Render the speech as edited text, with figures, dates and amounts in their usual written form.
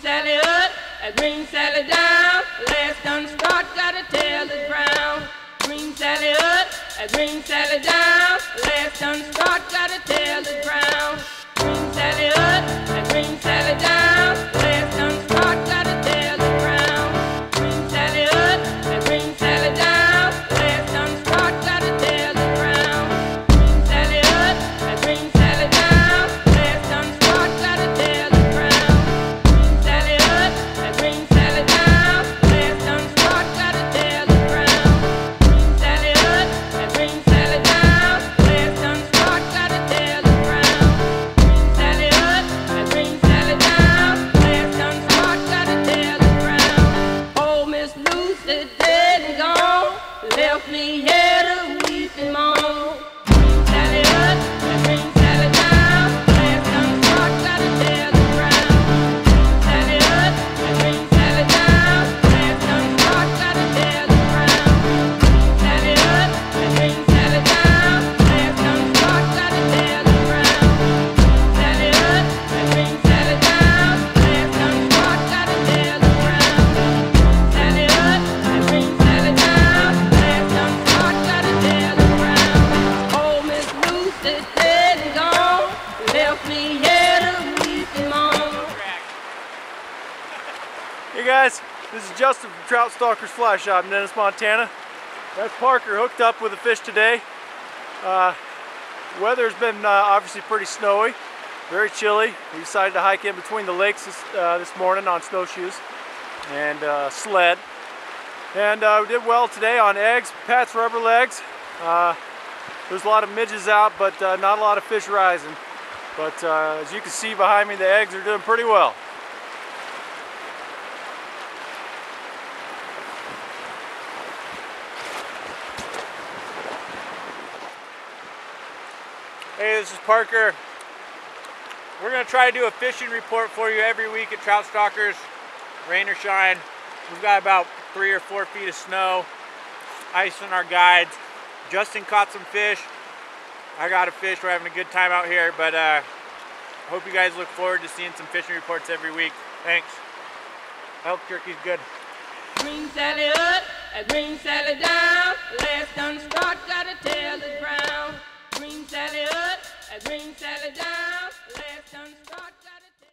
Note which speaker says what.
Speaker 1: Sally up, a green Sally down. Last done start, gotta tell the ground. Green Sally up, a green Sally down. Last done start, gotta tell the ground. Green Sally up, a green Sally down. Last done start, gotta tell the ground. Green Sally up, a green Sally down. Last done start, gotta tell the ground. Green Sally up, a green Sally down. Last done start, gotta tell the ground. Green Sally up, a green Sally down. Last done start, gotta tell the ground. Green Sally up, a green Sally down. Last done start, gotta tell the ground. Green Sally up, a green Sally down. Last done start, gotta tell the ground. Oh, Miss Lucy dead and gone, left me here to weep and moan. Green Sally up, a green Sally down. Last done start, gotta tell the ground. Green Sally up, a green Sally down. Last done start, gotta tell the ground. Green Sally up, a green Sally down. Last done start, gotta tell the ground. Green Sally up, a green Sally down. Last done start, gotta tell the ground. Green Sally up, a green Sally down. Last done start, gotta tell the ground. Oh, Miss Lucy dead and gone, left me here to weep and moan.
Speaker 2: Hey guys, this is Justin from Trout Stalkers Fly Shop in Ennis, Montana. That's Parker hooked up with a fish today. Weather's been obviously pretty snowy, very chilly. We decided to hike in between the lakes this morning on snowshoes and sled. And we did well today on eggs, Pat's rubber legs. There's a lot of midges out, but not a lot of fish rising. But as you can see behind me, the eggs are doing pretty well. Hey, this is Parker. We're going to try to do a fishing report for you every week at Trout Stalkers, rain or shine. We've got about 3 or 4 feet of snow, ice in our guides. Justin caught some fish. I got a fish. We're having a good time out here, but I hope you guys look forward to seeing some fishing reports every week. Thanks. I hope jerky's good.
Speaker 1: Green Sally up, a green Sally down. Last done start, gotta tell the ground. Green Sally up, a green Sally down. Last done start.